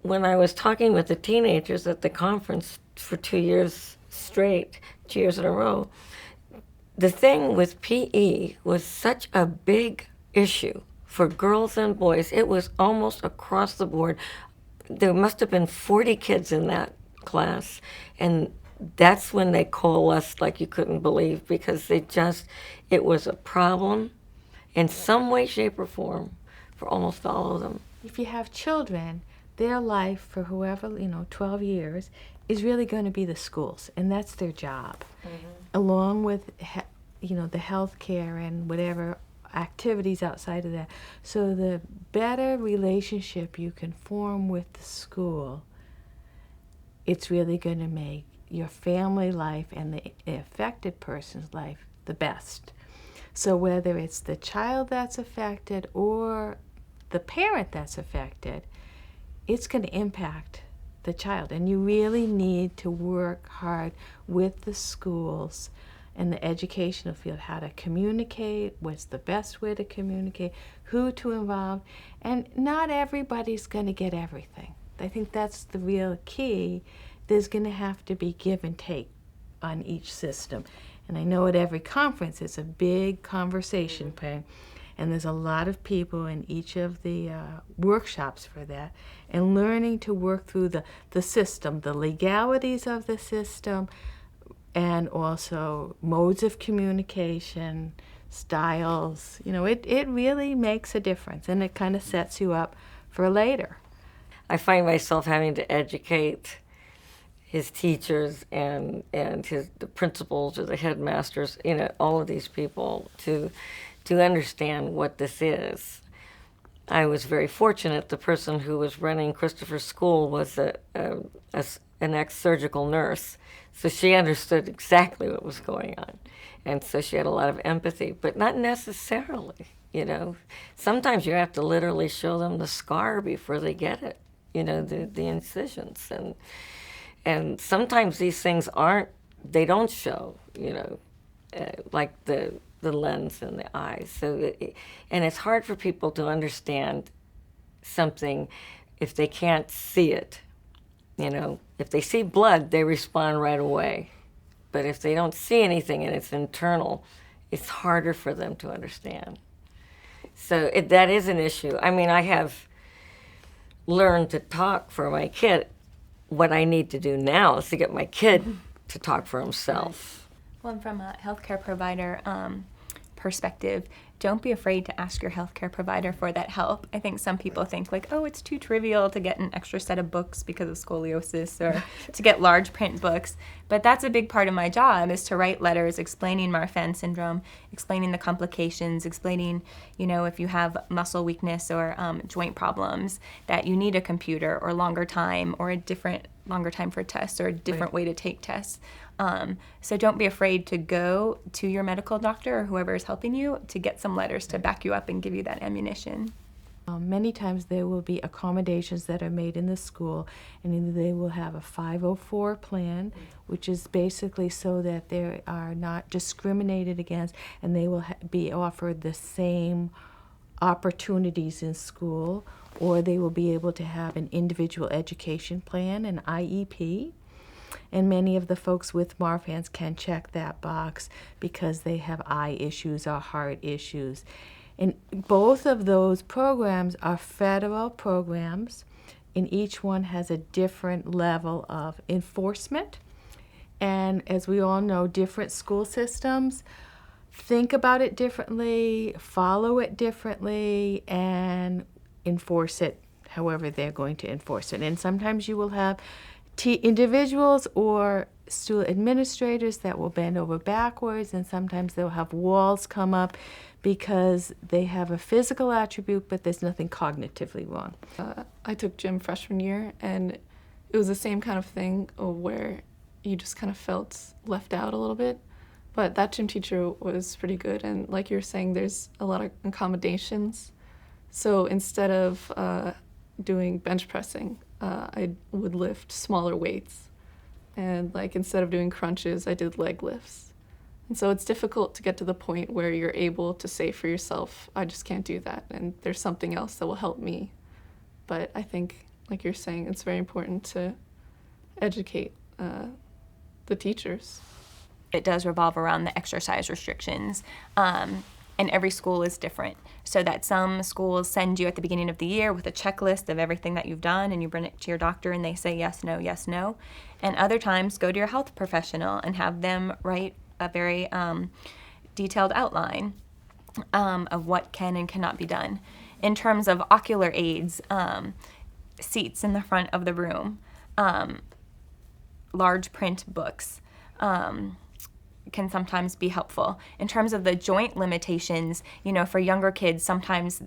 when I was talking with the teenagers at the conference for 2 years straight, 2 years in a row, the thing with PE was such a big issue for girls and boys. It was almost across the board. There must have been 40 kids in that class, and that's when they coalesced like you couldn't believe, because it was a problem in some way, shape, or form for almost all of them. If you have children, their life for whoever, 12 years, is really going to be the schools, and that's their job, along with, the health care and whatever activities outside of that. So the better relationship you can form with the school, it's really going to make your family life and the affected person's life the best. So whether it's the child that's affected or the parent that's affected, it's going to impact the child. And you really need to work hard with the schools and the educational field, how to communicate, what's the best way to communicate, who to involve. And not everybody's going to get everything. I think that's the real key. There's going to have to be give and take on each system. And I know at every conference it's a big conversation point, and there's a lot of people in each of the workshops for that, and learning to work through the system, the legalities of the system, and also modes of communication, styles. It really makes a difference, and it kind of sets you up for later. I find myself having to educate his teachers and the principals or the headmasters, all of these people to understand what this is. I was very fortunate. The person who was running Christopher's school was an ex-surgical nurse, so she understood exactly what was going on, and so she had a lot of empathy, but not necessarily. Sometimes you have to literally show them the scar before they get it. The incisions, and sometimes these things don't show, like the lens in the eyes. And it's hard for people to understand something if they can't see it. If they see blood, they respond right away. But if they don't see anything and it's internal, it's harder for them to understand. So that is an issue. I mean, I have learned to talk for my kid. What I need to do now is to get my kid to talk for himself. Well, and from a healthcare provider perspective, don't be afraid to ask your healthcare provider for that help. I think some people think it's too trivial to get an extra set of books because of scoliosis or to get large print books. But that's a big part of my job, is to write letters explaining Marfan syndrome, explaining the complications, explaining, if you have muscle weakness or joint problems, that you need a computer or longer time or longer time for tests or a different way to take tests. So don't be afraid to go to your medical doctor or whoever is helping you to get some letters to back you up and give you that ammunition. Many times there will be accommodations that are made in the school, and either they will have a 504 plan, which is basically so that they are not discriminated against, and they will be offered the same opportunities in school, or they will be able to have an individual education plan, an IEP. And many of the folks with Marfan's can check that box because they have eye issues or heart issues. And both of those programs are federal programs, and each one has a different level of enforcement. And as we all know, different school systems think about it differently, follow it differently, and enforce it however they're going to enforce it. And sometimes you will have individuals or school administrators that will bend over backwards, and sometimes they'll have walls come up because they have a physical attribute, but there's nothing cognitively wrong. I took gym freshman year, and it was the same kind of thing where you just kind of felt left out a little bit. But that gym teacher was pretty good, and like you were saying, there's a lot of accommodations. So instead of doing bench pressing, I would lift smaller weights. And instead of doing crunches, I did leg lifts. And so it's difficult to get to the point where you're able to say for yourself, I just can't do that, and there's something else that will help me. But I think, like you're saying, it's very important to educate the teachers. It does revolve around the exercise restrictions. And every school is different. So that some schools send you at the beginning of the year with a checklist of everything that you've done, and you bring it to your doctor and they say yes, no, yes, no. And other times go to your health professional and have them write a very detailed outline of what can and cannot be done. In terms of ocular aids, seats in the front of the room, large print books, can sometimes be helpful. In terms of the joint limitations, for younger kids, sometimes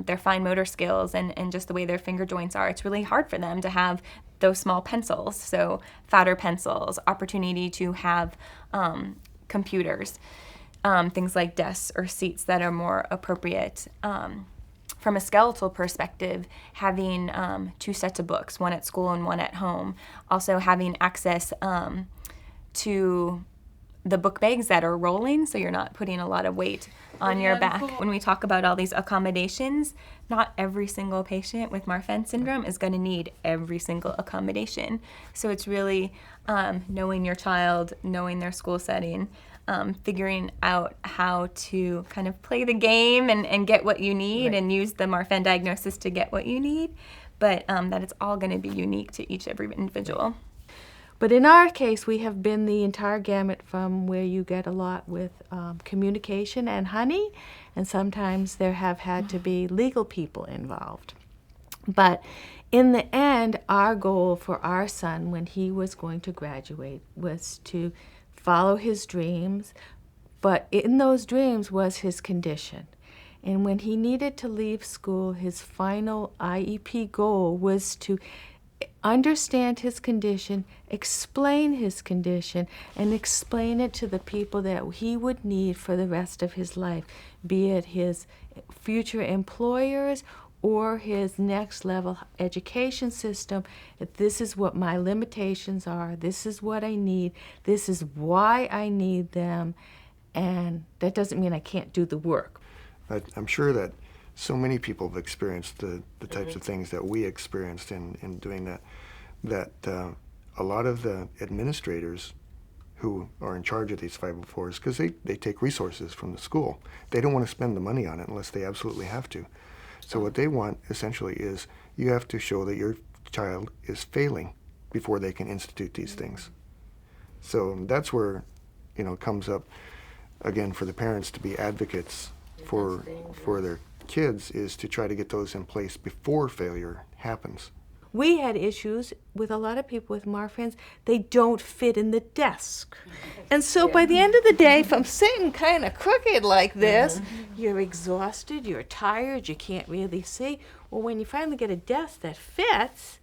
their fine motor skills and just the way their finger joints are, it's really hard for them to have those small pencils. So fatter pencils, opportunity to have computers, things like desks or seats that are more appropriate. From a skeletal perspective, having 2 sets of books, one at school and one at home. Also having access to the book bags that are rolling, so you're not putting a lot of weight on your back. When we talk about all these accommodations, not every single patient with Marfan syndrome is going to need every single accommodation. So it's really knowing your child, knowing their school setting, figuring out how to kind of play the game and get what you need, and use the Marfan diagnosis to get what you need, but that it's all going to be unique to every individual. But in our case, we have been the entire gamut from where you get a lot with communication and honey, and sometimes there have had to be legal people involved. But in the end, our goal for our son when he was going to graduate was to follow his dreams, but in those dreams was his condition. And when he needed to leave school, his final IEP goal was to understand his condition, explain his condition, and explain it to the people that he would need for the rest of his life, be it his future employers or his next level education system. That this is what my limitations are, this is what I need, this is why I need them, and that doesn't mean I can't do the work. I'm sure that so many people have experienced the types of things that we experienced in doing that a lot of the administrators who are in charge of these 504s, because they take resources from the school, they don't want to spend the money on it unless they absolutely have to. So what they want essentially is you have to show that your child is failing before they can institute these things. So that's where it comes up again for the parents to be advocates for their kids, is to try to get those in place before failure happens. We had issues with a lot of people with Marfan's. They don't fit in the desk. And so by the end of the day, if I'm sitting kind of crooked like this, you're exhausted, you're tired, you can't really see. Well, when you finally get a desk that fits,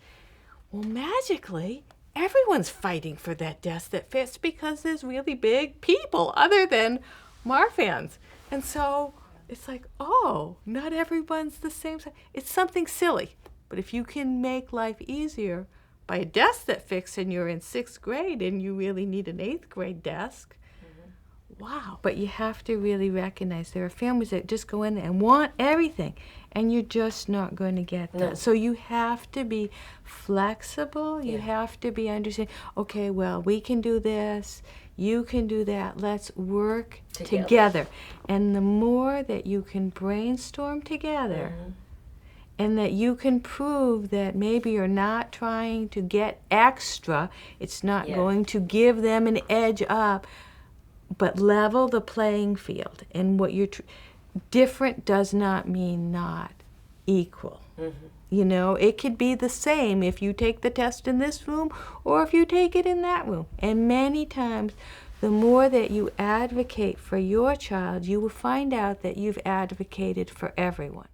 well, magically, everyone's fighting for that desk that fits because there's really big people other than Marfan's. And so it's like, oh, not everyone's the same size. It's something silly. But if you can make life easier by a desk that fits and you're in 6th grade and you really need an 8th grade desk, wow. But you have to really recognize there are families that just go in and want everything, and you're just not going to get that. No. So you have to be flexible. You have to be understanding, okay, well, we can do this. You can do that. Let's work together. And the more that you can brainstorm together, and that you can prove that maybe you're not trying to get extra, it's not going to give them an edge up, but level the playing field. And what you're different does not mean not equal. It could be the same if you take the test in this room or if you take it in that room. And many times, the more that you advocate for your child, you will find out that you've advocated for everyone.